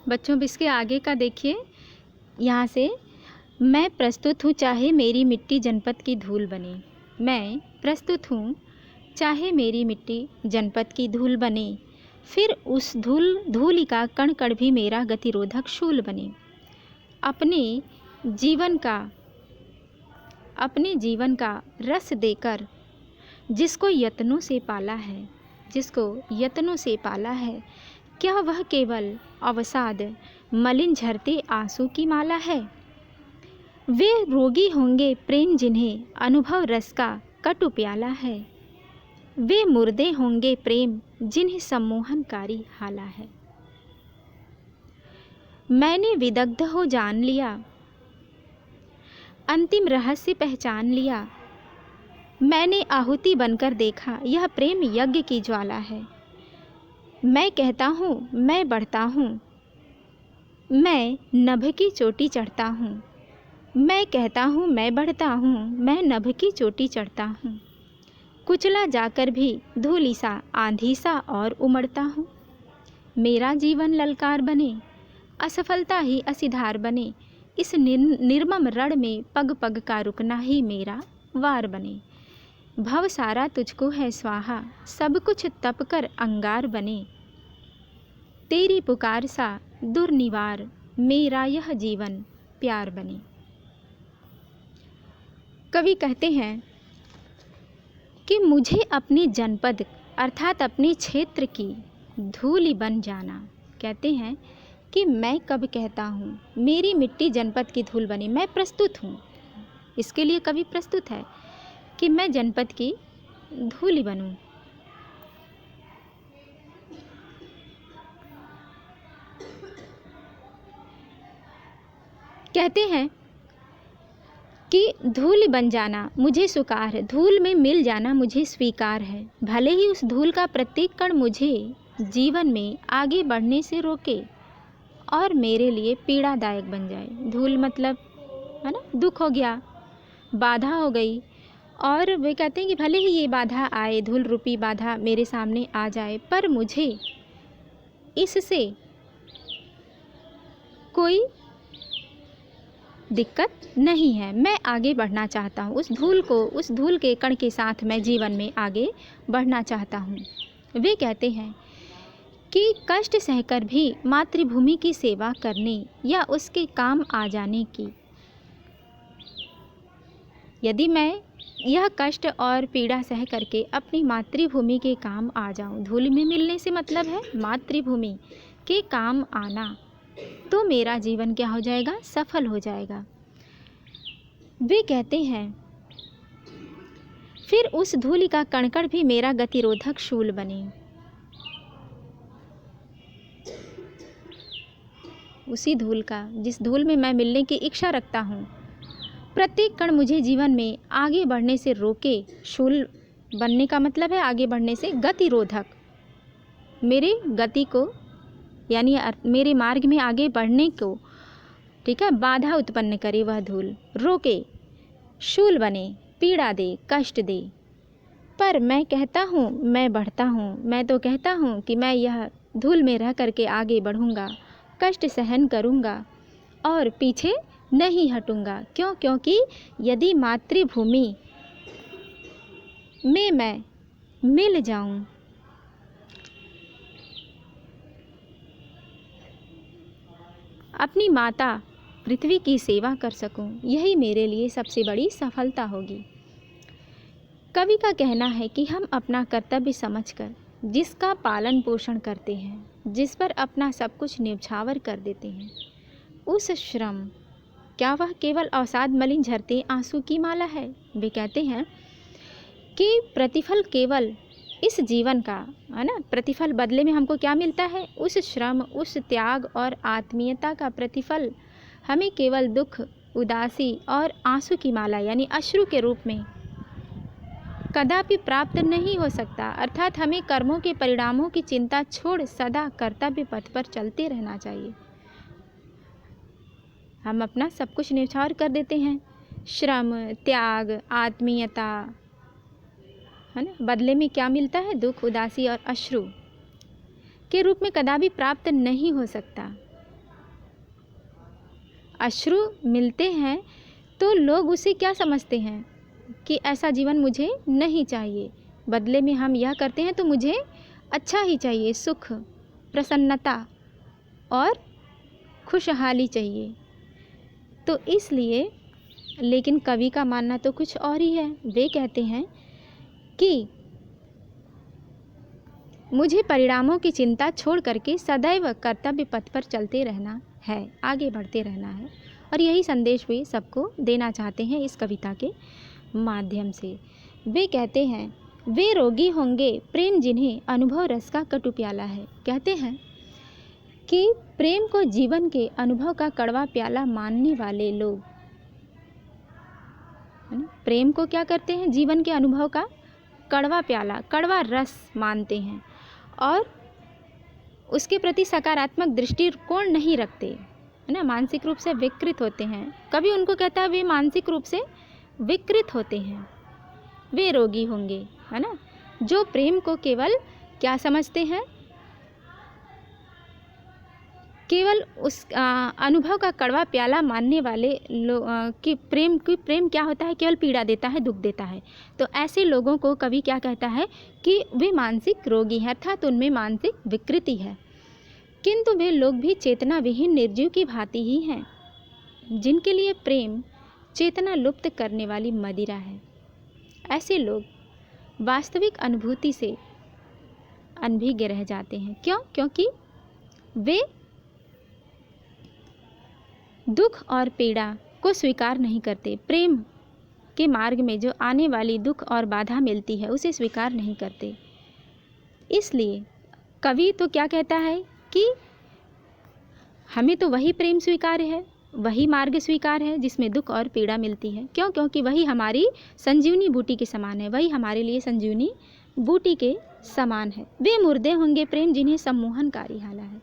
बच्चों, अब इसके आगे का देखिए, यहाँ से मैं प्रस्तुत हूँ चाहे मेरी मिट्टी जनपद की धूल बने। मैं प्रस्तुत हूँ चाहे मेरी मिट्टी जनपद की धूल बने, फिर उस धूलि का कण कण भी मेरा गतिरोधक शूल बने। अपने जीवन का रस देकर जिसको यत्नों से पाला है, क्या वह केवल अवसाद मलिन झरते आंसू की माला है? वे रोगी होंगे प्रेम जिन्हें अनुभव रस का कटु प्याला है। वे मुर्दे होंगे प्रेम जिन्हें सम्मोहनकारी हाला है। मैंने विदग्ध हो जान लिया, अंतिम रहस्य पहचान लिया। मैंने आहुति बनकर देखा यह प्रेम यज्ञ की ज्वाला है। मैं कहता हूँ मैं बढ़ता हूँ, मैं नभ की चोटी चढ़ता हूँ। मैं कहता हूँ मैं बढ़ता हूँ, मैं नभ की चोटी चढ़ता हूँ। कुचला जाकर भी धूलि सा आंधी सा और उमड़ता हूँ। मेरा जीवन ललकार बने, असफलता ही असिधार बने। इस निर्मम रण में पग पग का रुकना ही मेरा वार बने। भव सारा तुझको है स्वाहा, सब कुछ तप कर अंगार बने। तेरी पुकार सा दुर्निवार, मेरा यह जीवन प्यार बने। कवि कहते हैं कि मुझे अपनी जनपद अर्थात अपने क्षेत्र की धूलि बन जाना। कहते हैं कि मैं कब कहता हूँ मेरी मिट्टी जनपद की धूल बनी, मैं प्रस्तुत हूँ। इसके लिए कवि प्रस्तुत है कि मैं जनपद की धूलि बनूं। कहते हैं कि धूल बन जाना मुझे स्वीकार है, धूल में मिल जाना मुझे स्वीकार है। भले ही उस धूल का प्रत्येक कण मुझे जीवन में आगे बढ़ने से रोके और मेरे लिए पीड़ादायक बन जाए। धूल मतलब है ना, दुख हो गया, बाधा हो गई, और वे कहते हैं कि भले ही ये बाधा आए, धूल रूपी बाधा मेरे सामने आ जाए, पर मुझे इससे कोई दिक्कत नहीं है। मैं आगे बढ़ना चाहता हूँ, उस धूल के कण के साथ मैं जीवन में आगे बढ़ना चाहता हूँ। वे कहते हैं कि कष्ट सहकर भी मातृभूमि की सेवा करने या उसके काम आ जाने की, यदि मैं यह कष्ट और पीड़ा सह करके अपनी मातृभूमि के काम आ जाऊं, धूल में मिलने से मतलब है मातृभूमि के काम आना, तो मेरा जीवन क्या हो जाएगा, सफल हो जाएगा। वे कहते हैं फिर उस धूलि का कणकण भी मेरा गतिरोधक शूल बने। उसी धूल का, जिस धूल में मैं मिलने की इच्छा रखता हूँ, प्रत्येक कण मुझे जीवन में आगे बढ़ने से रोके। शूल बनने का मतलब है आगे बढ़ने से गतिरोधक, मेरे गति को यानी मेरे मार्ग में आगे बढ़ने को, ठीक है, बाधा उत्पन्न करे वह धूल, रोके, शूल बने, पीड़ा दे, कष्ट दे। पर मैं कहता हूँ मैं बढ़ता हूँ, मैं तो कहता हूँ कि मैं यह धूल में रह करके आगे बढ़ूँगा, कष्ट सहन करूँगा और पीछे नहीं हटूँगा। क्यों? क्योंकि यदि मातृभूमि में मैं मिल जाऊँ, अपनी माता पृथ्वी की सेवा कर सकूं, यही मेरे लिए सबसे बड़ी सफलता होगी। कवि का कहना है कि हम अपना कर्तव्य समझकर जिसका पालन पोषण करते हैं, जिस पर अपना सब कुछ न्यौछावर कर देते हैं, उस श्रम, क्या वह केवल अवसाद मलिन झरते आंसू की माला है? वे कहते हैं कि प्रतिफल केवल इस जीवन का, है ना, प्रतिफल बदले में हमको क्या मिलता है? उस श्रम, उस त्याग और आत्मीयता का प्रतिफल हमें केवल दुख, उदासी और आंसू की माला यानी अश्रु के रूप में कदापि प्राप्त नहीं हो सकता। अर्थात हमें कर्मों के परिणामों की चिंता छोड़ सदा कर्तव्य पथ पर चलते रहना चाहिए। हम अपना सब कुछ न्यौछावर कर देते हैं, श्रम, त्याग, आत्मीयता, है ना, बदले में क्या मिलता है? दुख, उदासी और अश्रु के रूप में कदापि प्राप्त नहीं हो सकता। अश्रु मिलते हैं तो लोग उसे क्या समझते हैं कि ऐसा जीवन मुझे नहीं चाहिए, बदले में हम यह करते हैं तो मुझे अच्छा ही चाहिए, सुख, प्रसन्नता और खुशहाली चाहिए। तो इसलिए, लेकिन कवि का मानना तो कुछ और ही है। वे कहते हैं कि मुझे परिणामों की चिंता छोड़ करके सदैव कर्तव्य पथ पर चलते रहना है, आगे बढ़ते रहना है। और यही संदेश वे सबको देना चाहते हैं इस कविता के माध्यम से। वे कहते हैं, वे रोगी होंगे प्रेम जिन्हें अनुभव रस का कटु प्याला है। कहते हैं कि प्रेम को जीवन के अनुभव का कड़वा प्याला मानने वाले लोग, है ना, प्रेम को क्या करते हैं, जीवन के अनुभव का कड़वा प्याला, कड़वा रस मानते हैं और उसके प्रति सकारात्मक दृष्टिकोण नहीं रखते, है ना, मानसिक रूप से विकृत होते हैं। कभी उनको कहता है वे मानसिक रूप से विकृत होते हैं, वे रोगी होंगे, है ना, जो प्रेम को केवल क्या समझते हैं, केवल उस अनुभव का कड़वा प्याला मानने वाले लोग कि प्रेम क्या होता है, केवल पीड़ा देता है, दुख देता है। तो ऐसे लोगों को कवि क्या कहता है कि वे मानसिक रोगी हैं, अर्थात उनमें मानसिक विकृति है। किंतु वे लोग भी चेतना विहीन निर्जीव की भांति ही हैं, जिनके लिए प्रेम चेतना लुप्त करने वाली मदिरा है। ऐसे लोग वास्तविक अनुभूति से अनभिज्ञ रह जाते हैं। क्यों? क्योंकि वे दुख और पीड़ा को स्वीकार नहीं करते। प्रेम के मार्ग में जो आने वाली दुख और बाधा मिलती है उसे स्वीकार नहीं करते। इसलिए कवि तो क्या कहता है कि हमें तो वही प्रेम स्वीकार है, वही मार्ग स्वीकार है जिसमें दुख और पीड़ा मिलती है। क्यों? क्योंकि वही हमारी संजीवनी बूटी के समान है, वही हमारे लिए संजीवनी बूटी के समान है। वे मुर्दे होंगे प्रेम जिन्हें सम्मोहनकारी हाला है।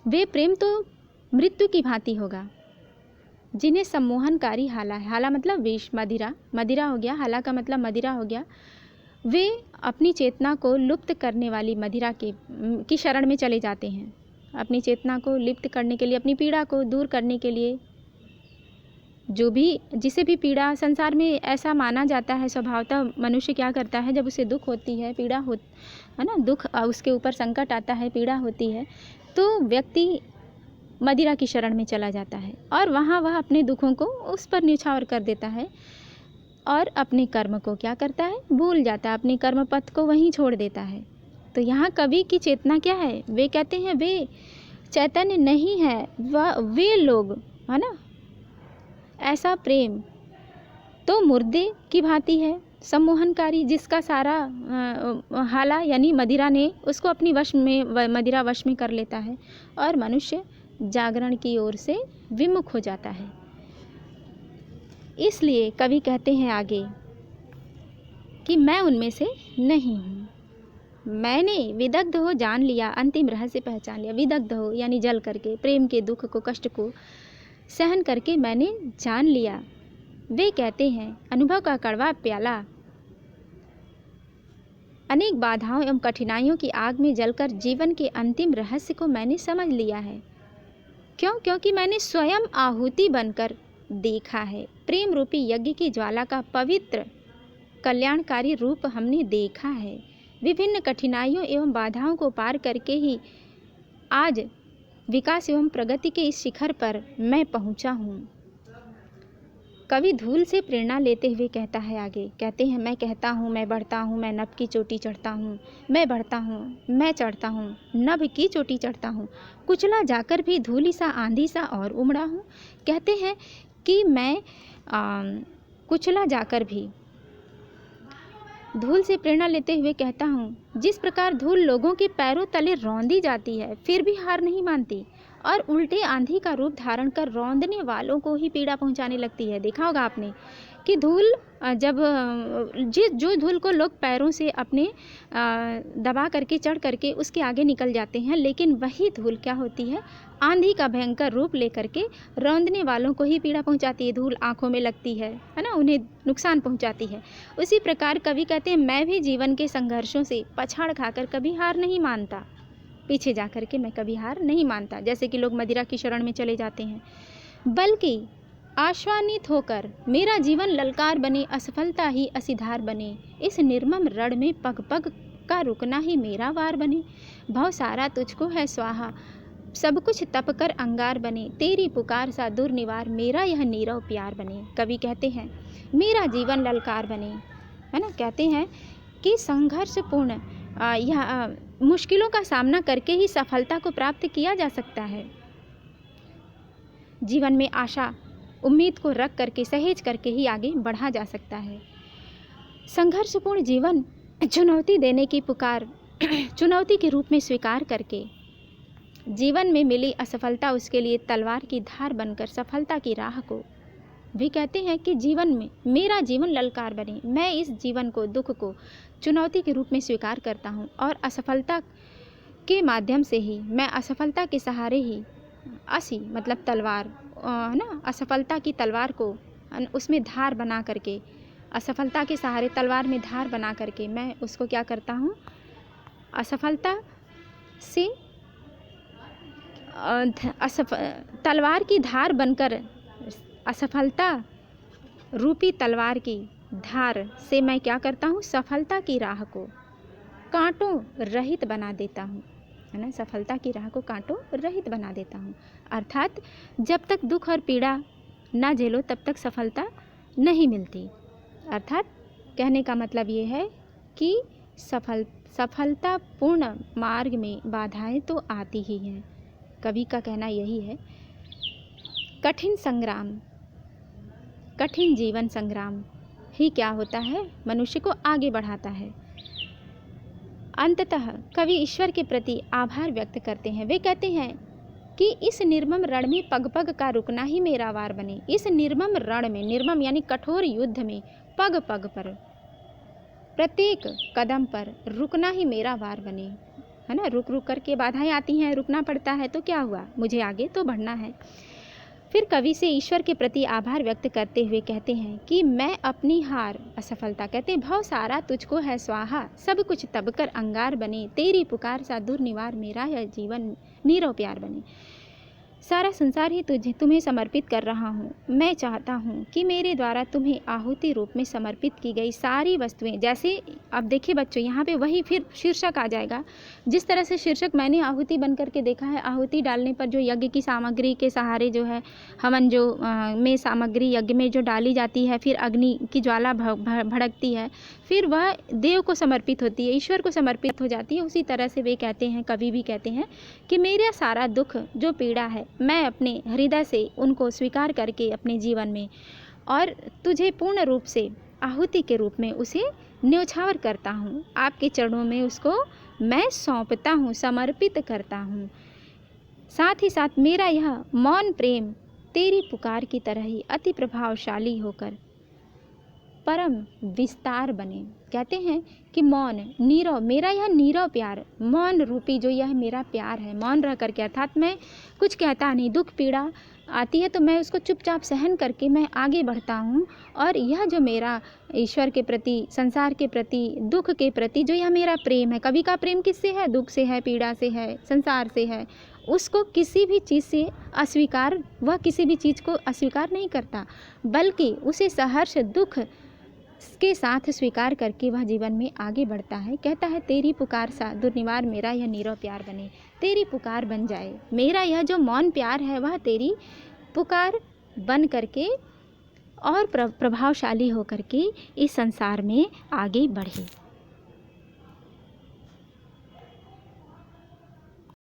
वे प्रेम तो मृत्यु की भांति होगा जिन्हें सम्मोहनकारी हाला है। हाला मतलब विष, मदिरा, मदिरा हो गया, हाला का मतलब मदिरा हो गया। वे अपनी चेतना को लुप्त करने वाली मदिरा की शरण में चले जाते हैं। अपनी चेतना को लिप्त करने के लिए, अपनी पीड़ा को दूर करने के लिए, जो भी जिसे भी पीड़ा संसार में ऐसा माना जाता है, स्वभावतः मनुष्य क्या करता है, जब उसे दुख होती है, पीड़ा हो, है ना, दुख उसके ऊपर संकट आता है, पीड़ा होती है, तो व्यक्ति मदिरा की शरण में चला जाता है और वहाँ वह अपने दुखों को उस पर न्यौछावर कर देता है और अपने कर्म को क्या करता है, भूल जाता है, अपने कर्म पथ को वहीं छोड़ देता है। तो यहाँ कवि की चेतना क्या है? वे कहते हैं वे चैतन्य नहीं है, वे लोग, है ना, ऐसा प्रेम तो मुर्दे की भांति है, सम्मोहनकारी, जिसका सारा हाला यानी मदिरा ने उसको अपनी वश में, मदिरा वश में कर लेता है और मनुष्य जागरण की ओर से विमुख हो जाता है। इसलिए कवि कहते हैं आगे कि मैं उनमें से नहीं हूँ। मैंने विदग्ध हो जान लिया, अंतिम रहस्य पहचान लिया। विदग्ध हो यानी जल करके, प्रेम के दुख को, कष्ट को सहन करके मैंने जान लिया। वे कहते हैं अनुभव का कड़वा प्याला, अनेक बाधाओं एवं कठिनाइयों की आग में जलकर जीवन के अंतिम रहस्य को मैंने समझ लिया है। क्यों? क्योंकि मैंने स्वयं आहुति बनकर देखा है। प्रेम रूपी यज्ञ की ज्वाला का पवित्र कल्याणकारी रूप हमने देखा है। विभिन्न कठिनाइयों एवं बाधाओं को पार करके ही आज विकास एवं प्रगति के इस शिखर पर मैं पहुंचा हूँ। कवि धूल से प्रेरणा लेते हुए कहता है आगे, कहते हैं मैं कहता हूँ, मैं बढ़ता हूँ, मैं नभ की चोटी चढ़ता हूँ, मैं बढ़ता हूँ, मैं चढ़ता हूँ, नभ की चोटी चढ़ता हूँ, कुचला जाकर भी धूली सा, आंधी सा और उमड़ा हूँ। कहते हैं कि मैं कुचला जाकर भी, धूल से प्रेरणा लेते हुए कहता हूँ, जिस प्रकार धूल लोगों के पैरों तले रौंदी जाती है फिर भी हार नहीं मानती और उल्टे आंधी का रूप धारण कर रौंदने वालों को ही पीड़ा पहुंचाने लगती है। देखा होगा आपने कि धूल जब जो धूल को लोग पैरों से अपने दबा करके, चढ़ करके उसके आगे निकल जाते हैं, लेकिन वही धूल क्या होती है, आंधी का भयंकर रूप लेकर के रौंदने वालों को ही पीड़ा पहुंचाती है। धूल आँखों में लगती है ना, उन्हें नुकसान पहुंचाती है। उसी प्रकार कवि कहते हैं मैं भी जीवन के संघर्षों से पछाड़ खाकर कभी हार नहीं मानता, पीछे जा कर के मैं कभी हार नहीं मानता। जैसे कि लोग मदिरा की शरण में चले जाते हैं, बल्कि आश्वानित होकर मेरा जीवन ललकार बने, असफलता ही असीधार बने, इस निर्मम रण में पग पग का रुकना ही मेरा वार बने। भव सारा तुझको है स्वाहा, सब कुछ तप कर अंगार बने, तेरी पुकार सा दुर्निवार मेरा यह नीरव प्यार बने। कवि कहते हैं मेरा जीवन ललकार बने, है ना। कहते हैं कि संघर्षपूर्ण यह मुश्किलों का सामना करके ही सफलता को प्राप्त किया जा सकता है। जीवन में आशा उम्मीद को रख करके, सहेज करके ही आगे बढ़ा जा सकता है। संघर्षपूर्ण जीवन चुनौती देने की पुकार चुनौती के रूप में स्वीकार करके जीवन में मिली असफलता उसके लिए तलवार की धार बनकर सफलता की राह को भी कहते हैं कि जीवन में मेरा जीवन ललकार बने। मैं इस जीवन को, दुख को चुनौती के रूप में स्वीकार करता हूँ और असफलता के माध्यम से ही, मैं असफलता के सहारे ही मतलब तलवार, है ना, असफलता की तलवार को उसमें धार बना करके, असफलता के सहारे तलवार में धार बना करके मैं उसको क्या करता हूँ, असफलता से तलवार की धार बनकर, असफलता रूपी तलवार की धार से मैं क्या करता हूँ, सफलता की राह को कांटों रहित बना देता हूँ, है ना। सफलता की राह को कांटों रहित बना देता हूँ, अर्थात जब तक दुख और पीड़ा ना झेलो तब तक सफलता नहीं मिलती। अर्थात कहने का मतलब ये है कि सफलतापूर्ण मार्ग में बाधाएं तो आती ही हैं। कवि का कहना यही है, कठिन संग्राम, कठिन जीवन संग्राम ही क्या होता है, मनुष्य को आगे बढ़ाता है। अंततः कवि ईश्वर के प्रति आभार व्यक्त करते हैं। वे कहते हैं कि इस निर्मम रण में पग पग का रुकना ही मेरा वार बने। इस निर्मम रण में, निर्मम यानी कठोर युद्ध में, पग पग पर, प्रत्येक कदम पर रुकना ही मेरा वार बने, है ना। रुक रुक करके बाधाएं आती हैं, रुकना पड़ता है, तो क्या हुआ, मुझे आगे तो बढ़ना है। फिर कवि से ईश्वर के प्रति आभार व्यक्त करते हुए कहते हैं कि मैं अपनी हार, असफलता, कहते हैं भव सारा तुझको है स्वाहा, सब कुछ तब कर अंगार बने, तेरी पुकार सा दुर्निवार मेरा यह जीवन नीरव प्यार बने। सारा संसार ही तुम्हें समर्पित कर रहा हूँ। मैं चाहता हूँ कि मेरे द्वारा तुम्हें आहुति रूप में समर्पित की गई सारी वस्तुएं, जैसे अब देखिए बच्चों, यहाँ पे वही फिर शीर्षक आ जाएगा। जिस तरह से शीर्षक मैंने आहुति बन करके देखा है, आहुति डालने पर जो यज्ञ की सामग्री के सहारे जो है हवन जो में सामग्री यज्ञ में जो डाली जाती है, फिर अग्नि की ज्वाला भड़कती है, फिर वह देव को समर्पित होती है, ईश्वर को समर्पित हो जाती है। उसी तरह से वे कहते हैं, कवि भी कहते हैं कि मेरा सारा दुख जो पीड़ा है, मैं अपने हृदय से उनको स्वीकार करके अपने जीवन में और तुझे पूर्ण रूप से आहुति के रूप में उसे न्योछावर करता हूँ, आपके चरणों में उसको मैं सौंपता हूँ, समर्पित करता हूँ। साथ ही साथ मेरा यह मौन प्रेम तेरी पुकार की तरह ही अति प्रभावशाली होकर परम विस्तार बने। कहते हैं कि मौन, नीरव, मेरा यह नीरव प्यार, मौन रूपी जो यह मेरा प्यार है, मौन रह करके, अर्थात मैं कुछ कहता नहीं, दुख पीड़ा आती है तो मैं उसको चुपचाप सहन करके मैं आगे बढ़ता हूँ। और यह जो मेरा ईश्वर के प्रति, संसार के प्रति, दुख के प्रति जो यह मेरा प्रेम है, कवि का प्रेम किससे है, दुख से है, पीड़ा से है, संसार से है, उसको किसी भी चीज़ से अस्वीकार, वह किसी भी चीज़ को अस्वीकार नहीं करता, बल्कि उसे सहर्ष दुख के साथ स्वीकार करके वह जीवन में आगे बढ़ता है। कहता है तेरी पुकार सा दुर्निवार मेरा यह नीरव प्यार बने, तेरी पुकार बन जाए, मेरा यह जो मौन प्यार है वह तेरी पुकार बन करके और प्रभावशाली होकर के इस संसार में आगे बढ़े।